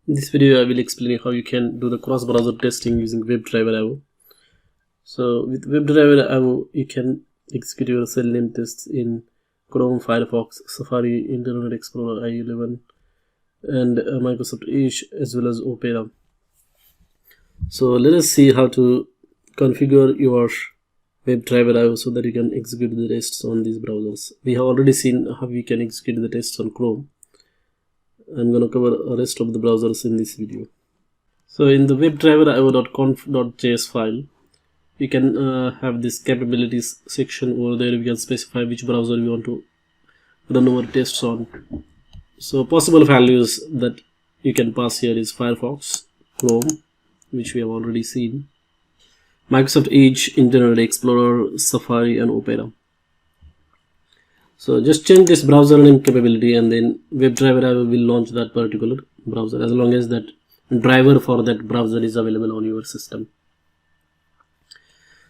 In this video, I will explain how you can do the cross-browser testing using WebDriver. So with WebDriver, you can execute your cell name tests in Chrome, Firefox, Safari, Internet Explorer, IE11, and Microsoft Edge, as well as Opera. So let us see how to configure your WebDriver so that you can execute the tests on these browsers. We have already seen how we can execute the tests on Chrome. I'm going to cover the rest of the browsers in this video. So in the webdriver.conf.js file, we can have this capabilities section. Over there we can specify which browser we want to run our tests on. So possible values that you can pass here is Firefox, Chrome, which we have already seen, Microsoft Edge, Internet Explorer, Safari, and Opera. So just change this browser name capability, and then WebDriver will launch that particular browser as long as that driver for that browser is available on your system.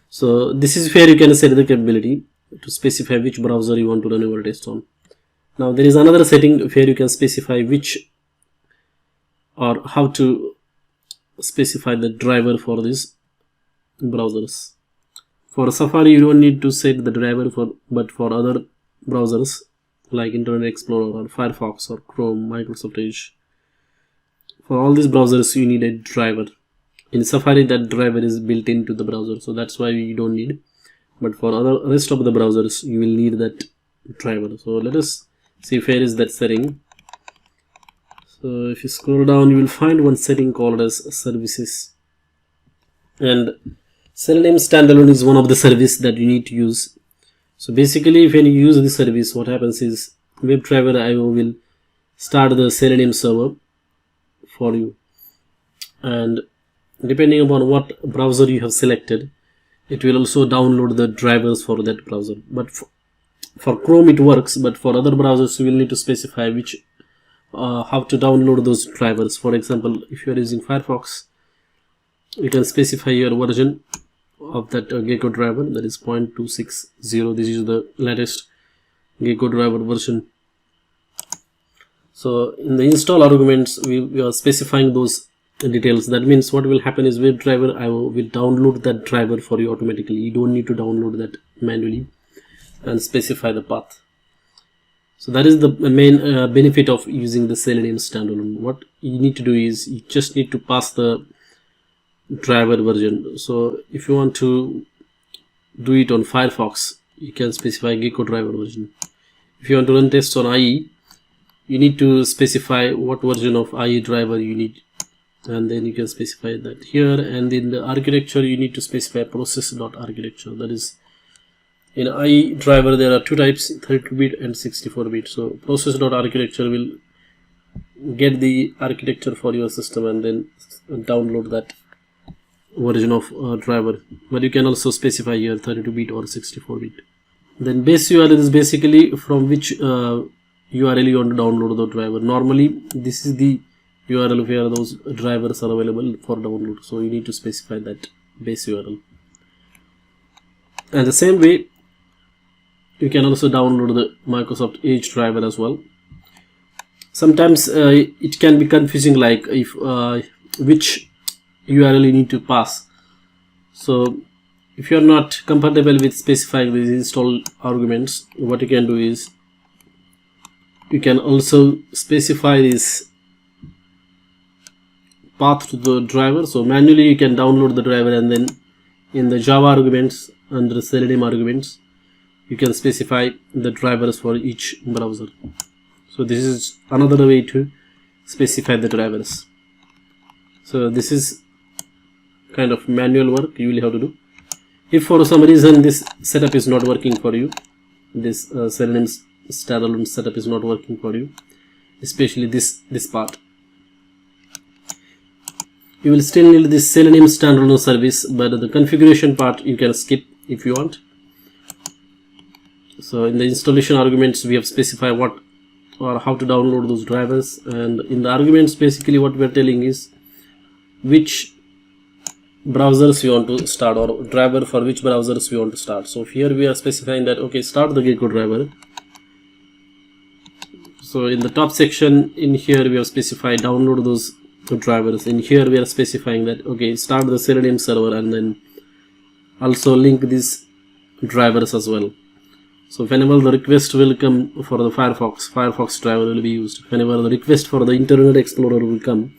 So this is where you can set the capability to specify which browser you want to run your test on. Now there is another setting where you can specify which or how to specify the driver for these browsers. For Safari you don't need to set the driver but for other browsers like Internet Explorer or Firefox or Chrome, Microsoft Edge, for all these browsers you need a driver. In Safari that driver is built into the browser, so that's why you don't need, but for other rest of the browsers you will need that driver. So let us see where is that setting. So if you scroll down you will find one setting called as services, and cell name standalone is one of the service that you need to use. So basically when you use this service, what happens is WebDriver will start the cell name server for you, and depending upon what browser you have selected, it will also download the drivers for that browser. But for Chrome it works, but for other browsers you will need to specify which how to download those drivers. For example, if you are using Firefox, you can specify your version of that Gecko driver, that is 0.260. This is the latest Gecko driver version. So in the install arguments we are specifying those details. That means what will happen is WebDriver will download that driver for you automatically. You don't need to download that manually and specify the path. So that is the main benefit of using the cell name standalone. What you need to do is you just need to pass the driver version. So if you want to do it on Firefox, you can specify Gecko driver version. If you want to run tests on IE, you need to specify what version of IE driver you need, and then you can specify that here. And in the architecture you need to specify process.architecture. That is, in IE driver there are two types, 32-bit and 64-bit. So process.architecture will get the architecture for your system and then download that version of driver. But you can also specify here 32-bit or 64-bit. Then base URL is basically from which URL you want to download the driver. Normally this is the URL where those drivers are available for download, so you need to specify that base URL. And the same way you can also download the Microsoft Edge driver as well. Sometimes it can be confusing, like if which URL you need to pass. So if you are not compatible with specifying these install arguments, what you can do is you can also specify this path to the driver. So manually you can download the driver, and then in the Java arguments under cell name arguments you can specify the drivers for each browser. So this is another way to specify the drivers. So this is kind of manual work you will have to do. If for some reason this setup is not working for you, this cell name standalone setup is not working for you, especially this part, you will still need this cell name standalone service, but the configuration part you can skip if you want. So in the installation arguments we have specified what or how to download those drivers, and in the arguments basically what we are telling is which browsers you want to start, or driver for which browsers we want to start. So here we are specifying that okay, start the Gecko driver. So in the top section in here we have specified download those drivers. In here we are specifying that okay, start the Selenium server and then also link these drivers as well. So whenever the request will come for the Firefox driver will be used. Whenever the request for the Internet Explorer will come,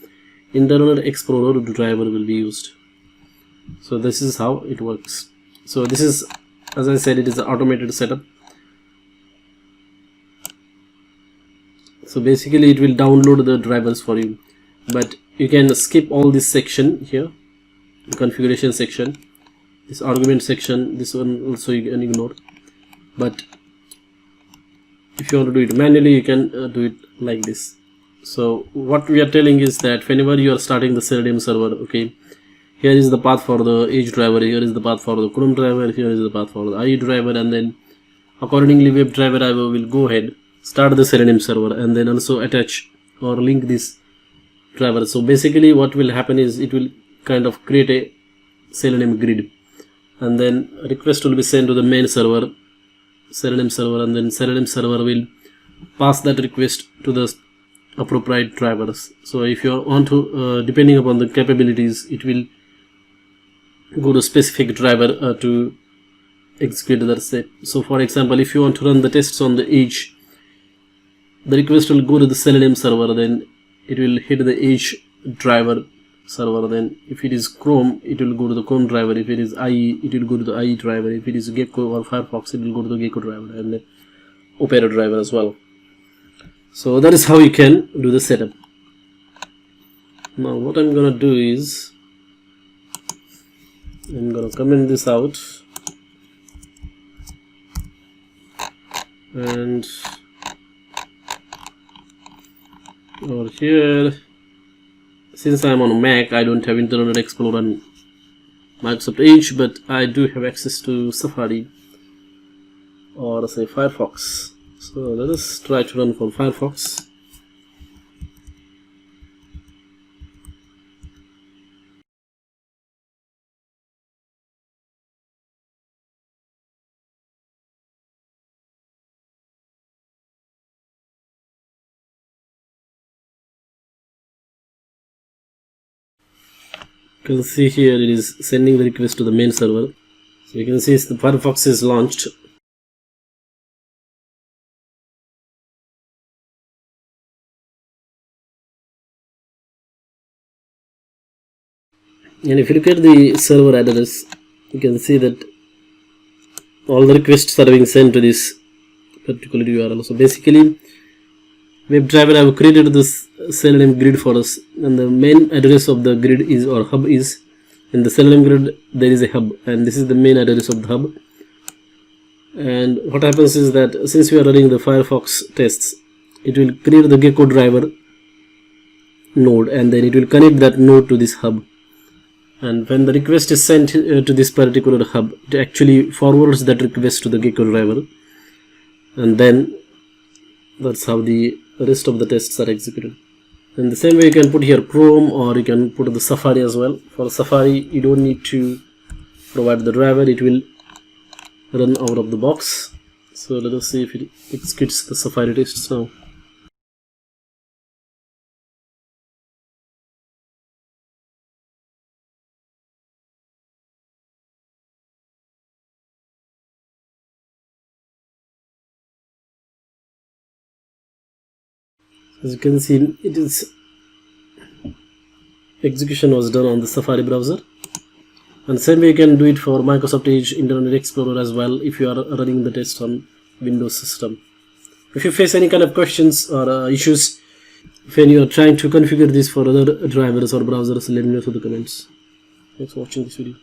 Internet Explorer driver will be used. So this is how it works. So this is, as I said, it is an automated setup. So basically it will download the drivers for you, but you can skip all this section here, the configuration section, this argument section, this one also you can ignore. But if you want to do it manually, you can do it like this. So what we are telling is that whenever you are starting the Selenium server, okay, here is the path for the Edge driver, here is the path for the Chrome driver, here is the path for the IE driver, and then accordingly WebDriver driver will go ahead, start the Selenium server, and then also attach or link this driver. So basically what will happen is it will kind of create a Selenium grid, and then a request will be sent to the main server, Selenium server, and then Selenium server will pass that request to the appropriate drivers. So if you want to, depending upon the capabilities, it will go to specific driver to execute that step. So for example, if you want to run the tests on the Edge, the request will go to the Selenium server, then it will hit the Edge driver server. Then if it is Chrome, it will go to the Chrome driver. If it is IE, it will go to the IE driver. If it is Gecko or Firefox, it will go to the Gecko driver and the Opera driver as well. So that is how you can do the setup. Now what I'm gonna do is I'm gonna comment this out, and over here, since I'm on Mac, I don't have Internet Explorer and Microsoft Edge, but I do have access to Safari or say Firefox. So let us try to run for Firefox. You can see here it is sending the request to the main server. So you can see the Firefox is launched. And if you look at the server address, you can see that all the requests are being sent to this particular URL. So basically, WebDriver have created this Selenium grid for us, and the main address of the grid is, or hub is, in the Selenium grid there is a hub, and this is the main address of the hub. And what happens is that since we are running the Firefox tests, it will create the Gecko driver node, and then it will connect that node to this hub. And when the request is sent to this particular hub, it actually forwards that request to the Gecko driver, and then that's how the rest of the tests are executed. In the same way, you can put here Chrome, or you can put the Safari as well. For Safari, you don't need to provide the driver, it will run out of the box. So let us see if it executes the Safari tests now. As you can see, it is execution was done on the Safari browser, and same way you can do it for Microsoft Edge, Internet Explorer as well if you are running the test on Windows system. If you face any kind of questions or issues when you are trying to configure this for other drivers or browsers, let me know through the comments. Thanks for watching this video.